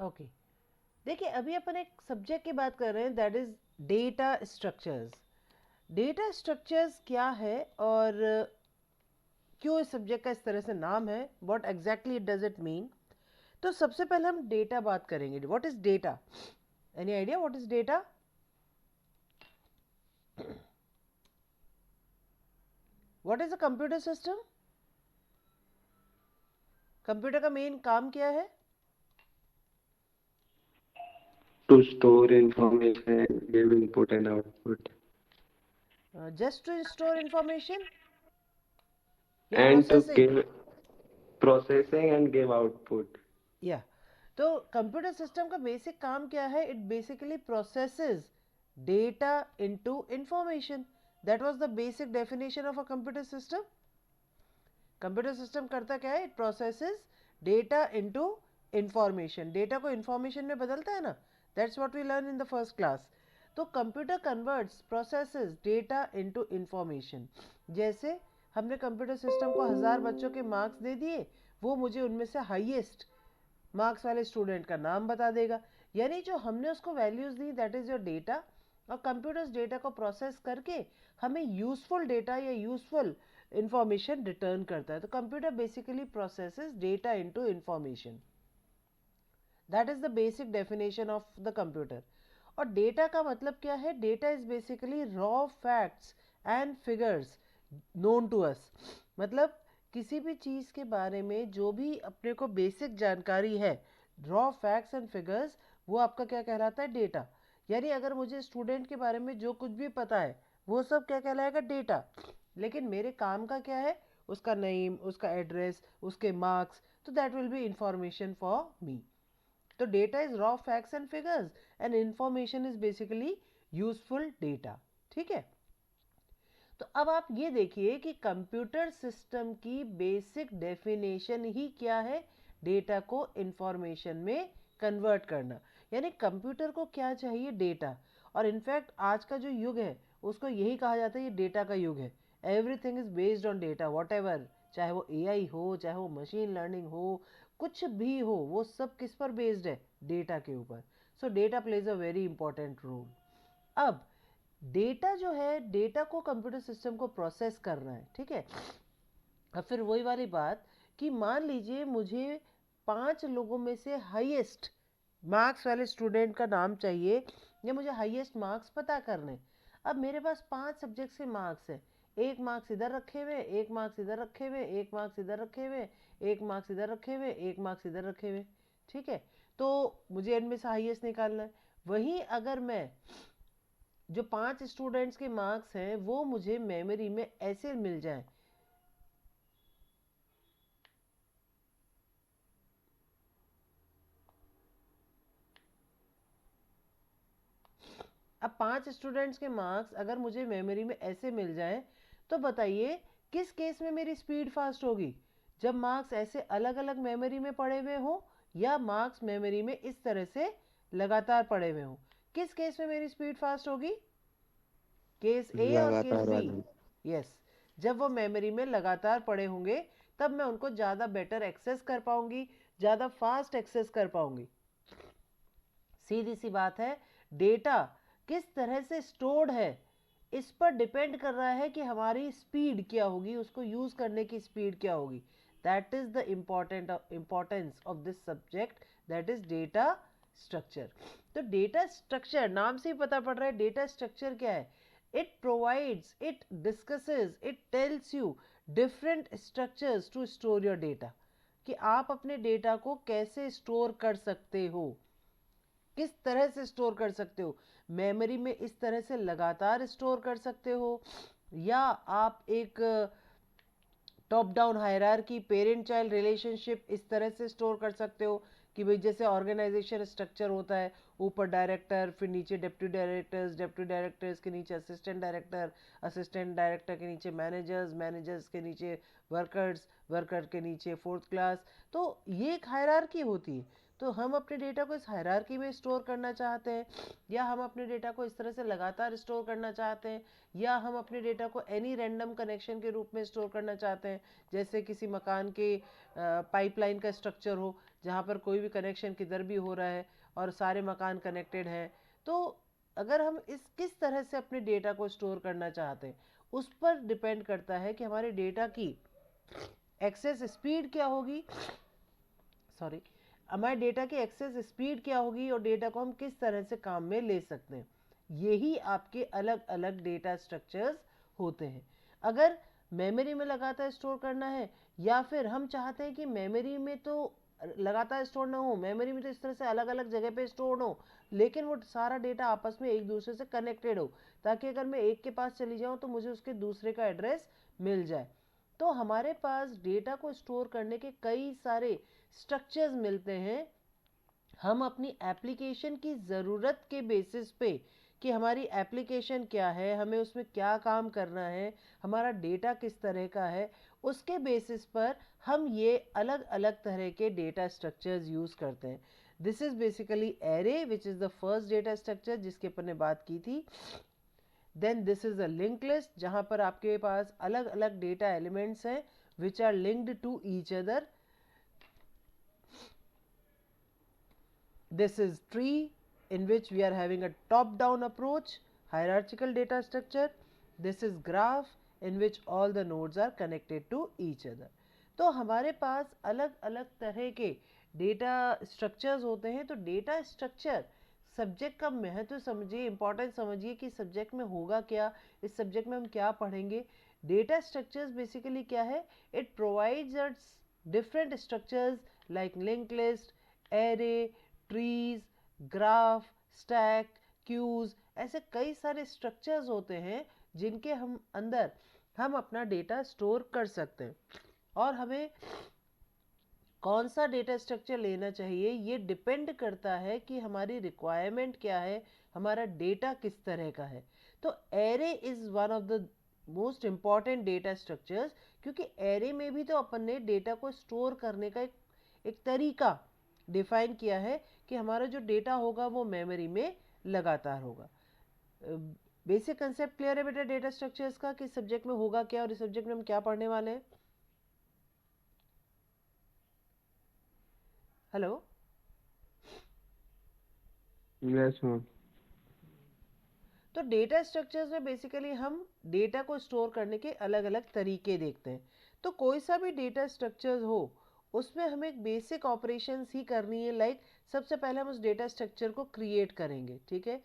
Okay, देखिए अभी अपन एक सब्जेक्ट की बात कर रहे हैं, that is data structures. Data structures क्या है और क्यों इस सब्जेक्ट का इस तरह से नाम है, what exactly it does it mean. तो सबसे पहले हम डेटा बात करेंगे। What is data? Any idea what is data? What is a computer system? Computer का मेन काम क्या है? To store information, give input and output, just to store information या and to processing? give processing and give output. या तो computer system का basic काम क्या है? It basically processes data into information. That was the basic definition of a computer system. Computer system करता क्या है? It processes data into information. Data को इंफॉर्मेशन में बदलता है ना, that's what we learn in the first class. तो computer converts processes data into information. जैसे हमने कंप्यूटर सिस्टम को 1000 बच्चों के मार्क्स दे दिए, वो मुझे उनमें से हाईएस्ट मार्क्स वाले स्टूडेंट का नाम बता देगा। यानी जो हमने उसको वैल्यूज दी, दैट इज योर डेटा। और कंप्यूटर्स डेटा को प्रोसेस करके हमें यूजफुल डेटा या यूजफुल इंफॉर्मेशन रिटर्न करता है। तो computer basically processes data into information. That is the basic definition of the computer. और डेटा का मतलब क्या है? Data is basically raw facts and figures known to us. मतलब किसी भी चीज़ के बारे में जो भी अपने को बेसिक जानकारी है, रॉ फैक्ट्स एंड फिगर्स, वो आपका क्या कहलाता है? डेटा। यानी अगर मुझे स्टूडेंट के बारे में जो कुछ भी पता है, वो सब क्या कहलाएगा? डेटा। लेकिन मेरे काम का क्या है? उसका नेम, उसका एड्रेस, उसके मार्क्स, तो that will be information for me. तो data is raw facts and figures and information is basically useful data. ठीक है, तो अब आप ये देखिए कि कंप्यूटर सिस्टम की बेसिक डेफिनेशन ही क्या है? डेटा को इंफॉर्मेशन में कन्वर्ट करना। यानी कंप्यूटर को क्या चाहिए? डेटा। और इनफैक्ट आज का जो युग है उसको यही कहा जाता है, ये डेटा का युग है। Everything is based on data, what ever, चाहे वो एआई हो, चाहे वो मशीन लर्निंग हो, कुछ भी हो, वो सब किस पर बेस्ड है? डेटा के ऊपर। So data plays a very important role. अब डेटा जो है, डेटा को कंप्यूटर सिस्टम को प्रोसेस करना है, ठीक है। अब फिर वही वाली बात कि मान लीजिए मुझे 5 लोगों में से हाईएस्ट मार्क्स वाले स्टूडेंट का नाम चाहिए, या मुझे हाईएस्ट मार्क्स पता करने। अब मेरे पास 5 सब्जेक्ट के मार्क्स है, एक मार्क्स इधर रखे हुए, एक मार्क्स इधर रखे हुए, एक मार्क्स इधर रखे हुए, एक मार्क्स इधर रखे हुए, एक मार्क्स इधर रखे हुए। ठीक है, तो मुझे इनमें से हाईएस्ट निकालना है। वहीं अगर मैं जो 5 स्टूडेंट्स के मार्क्स हैं वो मुझे मेमोरी में ऐसे मिल जाएं, अब 5 स्टूडेंट्स के मार्क्स अगर मुझे मेमोरी में ऐसे मिल जाएं, तो बताइए किस केस में मेरी स्पीड फास्ट होगी? जब मार्क्स ऐसे अलग अलग मेमोरी में पड़े हुए हो, या मार्क्स मेमोरी में इस तरह से लगातार पड़े हुए हो, किस केस में मेरी स्पीड फास्ट होगी? केस ए और केस लगातार बी। वाली। यस, जब वो मेमोरी में लगातार पड़े होंगे तब मैं उनको ज़्यादा बेटर एक्सेस कर पाऊंगी, ज़्यादा फास्ट एक्सेस कर पाऊंगी। सीधी सी बात है, डेटा किस तरह से स्टोर्ड है इस पर डिपेंड कर रहा है कि हमारी स्पीड क्या होगी, उसको यूज़ करने की स्पीड क्या होगी। That is the importance of this subject, that is data structure. तो डेटा स्ट्रक्चर नाम से ही पता पड़ रहा है, डेटा स्ट्रक्चर क्या है? It provides, it discusses, it tells you different structures to store your data, कि आप अपने डेटा को कैसे स्टोर कर सकते हो, किस तरह से स्टोर कर सकते हो। मेमोरी में इस तरह से लगातार स्टोर कर सकते हो, या आप एक top down hierarchy, parent child relationship इस तरह से स्टोर कर सकते हो कि भाई जैसे ऑर्गेनाइजेशन स्ट्रक्चर होता है, ऊपर डायरेक्टर, फिर नीचे डिप्टी डायरेक्टर्स, डिप्टी डायरेक्टर्स के नीचे असिस्टेंट डायरेक्टर, असिस्टेंट डायरेक्टर के नीचे मैनेजर्स, मैनेजर्स के नीचे वर्कर्स, वर्कर के नीचे फोर्थ क्लास। तो ये एक हायरार्की होती है। तो हम अपने डेटा को इस हायरार्की में स्टोर करना चाहते हैं, या हम अपने डेटा को इस तरह से लगातार स्टोर करना चाहते हैं, या हम अपने डेटा को एनी रैंडम कनेक्शन के रूप में स्टोर करना चाहते हैं। जैसे किसी मकान के पाइपलाइन का स्ट्रक्चर हो, जहाँ पर कोई भी कनेक्शन किधर भी हो रहा है और सारे मकान कनेक्टेड हैं। तो अगर हम इस किस तरह से अपने डेटा को स्टोर करना चाहते हैं, उस पर डिपेंड करता है कि हमारे डेटा की एक्सेस स्पीड क्या होगी, सॉरी, हमारे डेटा की एक्सेस स्पीड क्या होगी और डेटा को हम किस तरह से काम में ले सकते हैं। यही आपके अलग अलग डेटा स्ट्रक्चर्स होते हैं। अगर मेमोरी में लगातार स्टोर करना है, या फिर हम चाहते हैं कि मेमोरी में तो लगातार स्टोर ना हो, मेमोरी में तो इस तरह से अलग अलग जगह पे स्टोर हो, लेकिन वो सारा डेटा आपस में एक दूसरे से कनेक्टेड हो, ताकि अगर मैं एक के पास चली जाऊं तो मुझे उसके दूसरे का एड्रेस मिल जाए। तो हमारे पास डेटा को स्टोर करने के कई सारे स्ट्रक्चर्स मिलते हैं। हम अपनी एप्लीकेशन की ज़रूरत के बेसिस पे कि हमारी एप्लीकेशन क्या है, हमें उसमें क्या काम करना है, हमारा डेटा किस तरह का है, उसके बेसिस पर हम ये अलग अलग तरह के डेटा स्ट्रक्चर्स यूज़ करते हैं। This is basically array which is the first data structure जिसके अपन ने बात की थी। Then this is a link list, जहाँ पर आपके पास अलग अलग डेटा एलिमेंट्स हैं which are linked to each other. This is tree, in which we are having a top-down approach, hierarchical data structure. This is graph, in which all the nodes are connected to each other. तो हमारे पास अलग अलग तरह के data structures होते हैं। तो data structure subject का महत्व समझिए, इंपॉर्टेंस समझिए कि सब्जेक्ट में होगा क्या, इस सब्जेक्ट में हम क्या पढ़ेंगे। डेटा स्ट्रक्चर्स बेसिकली क्या है, it provides us different structures like link list, array, trees, graph, stack, queues, ऐसे कई सारे स्ट्रक्चर्स होते हैं जिनके हम अंदर हम अपना डेटा स्टोर कर सकते हैं। और हमें कौन सा डेटा स्ट्रक्चर लेना चाहिए ये डिपेंड करता है कि हमारी रिक्वायरमेंट क्या है, हमारा डेटा किस तरह का है। तो array is one of the most important data structures, क्योंकि एरे में भी तो अपन ने डेटा को स्टोर करने का एक तरीका डिफाइन किया है कि हमारा जो डेटा होगा वो मेमोरी में लगातार होगा। बेसिक कंसेप्ट क्लियर है बेटा डेटा स्ट्रक्चर्स का, कि सब्जेक्ट में होगा क्या और इस सब्जेक्ट में हम क्या पढ़ने वाले हैं। Hello, Yes, ma'am. तो डेटा स्ट्रक्चर्स में बेसिकली हम डेटा को स्टोर करने के अलग अलग तरीके देखते हैं। तो कोई सा भी डेटा स्ट्रक्चर हो उसमें हमें एक बेसिक ऑपरेशंस ही करनी है। लाइक सबसे पहले हम उस डेटा स्ट्रक्चर को क्रिएट करेंगे, ठीक है।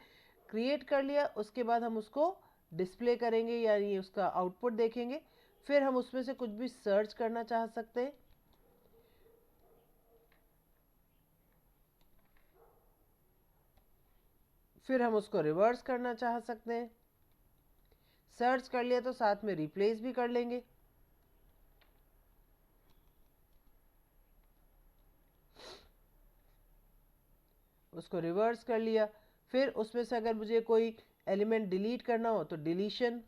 क्रिएट कर लिया, उसके बाद हम उसको डिस्प्ले करेंगे, यानी उसका आउटपुट देखेंगे। फिर हम उसमें से कुछ भी सर्च करना चाह सकते हैं। फिर हम उसको रिवर्स करना चाह सकते हैं। सर्च कर लिया तो साथ में रिप्लेस भी कर लेंगे। उसको रिवर्स कर लिया, फिर उसमें से अगर मुझे कोई एलिमेंट डिलीट करना हो तो डिलीशन,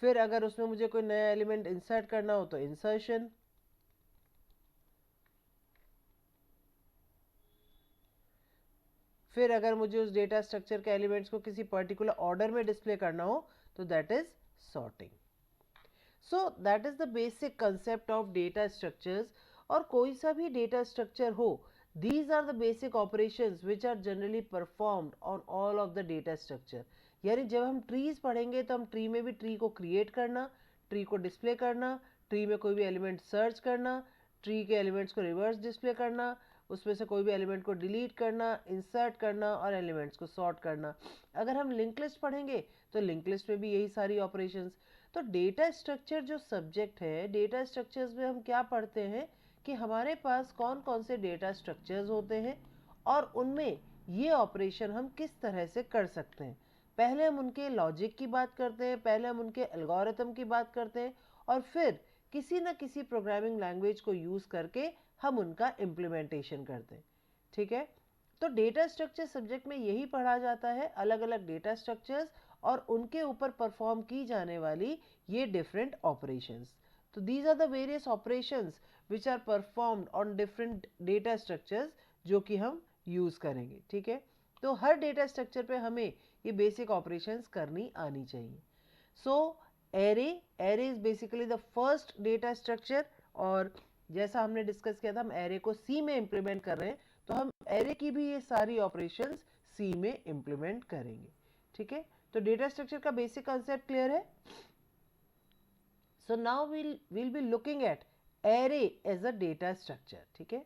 फिर अगर उसमें मुझे कोई नया एलिमेंट इंसर्ट करना हो तो इंसर्शन। फिर अगर मुझे उस डेटा स्ट्रक्चर के एलिमेंट्स को किसी पर्टिकुलर ऑर्डर में डिस्प्ले करना हो तो that is sorting. So that is the basic concept of data structures. और कोई सा भी डेटा स्ट्रक्चर हो, these are the basic operations which are generally performed on all of the data structure। यानी जब हम ट्रीज पढ़ेंगे तो हम ट्री में भी ट्री को क्रिएट करना, ट्री को डिस्प्ले करना, ट्री में कोई भी एलिमेंट सर्च करना, ट्री के एलिमेंट्स को रिवर्स डिस्प्ले करना, उसमें से कोई भी एलिमेंट को डिलीट करना, इंसर्ट करना और एलिमेंट्स को सॉर्ट करना। अगर हम लिंक लिस्ट पढ़ेंगे तो लिंक लिस्ट में भी यही सारी ऑपरेशंस। तो डेटा स्ट्रक्चर जो सब्जेक्ट है, डेटा स्ट्रक्चर्स में हम क्या पढ़ते हैं कि हमारे पास कौन कौन से डेटा स्ट्रक्चर्स होते हैं और उनमें ये ऑपरेशन हम किस तरह से कर सकते हैं। पहले हम उनके लॉजिक की बात करते हैं, पहले हम उनके एल्गोरिथम की बात करते हैं, और फिर किसी न किसी प्रोग्रामिंग लैंग्वेज को यूज़ करके हम उनका इम्प्लीमेंटेशन करते हैं, ठीक है। तो डेटा स्ट्रक्चर सब्जेक्ट में यही पढ़ा जाता है, अलग अलग डेटा स्ट्रक्चर्स और उनके ऊपर परफॉर्म की जाने वाली ये डिफरेंट ऑपरेशंस। तो these are the various operations which are performed on different data structures जो कि हम यूज़ करेंगे, ठीक है। तो हर डेटा स्ट्रक्चर पे हमें ये बेसिक ऑपरेशंस करनी आनी चाहिए। So array is basically the first data structure, और जैसा हमने डिस्कस किया था, हम एरे को सी में इम्प्लीमेंट कर रहे हैं, तो हम एरे की भी ये सारी ऑपरेशंस सी में इम्प्लीमेंट करेंगे. ठीक है, तो डेटा स्ट्रक्चर का बेसिक कंसेप्ट क्लियर है. So now we'll be looking at array as a data structure. ठीक है,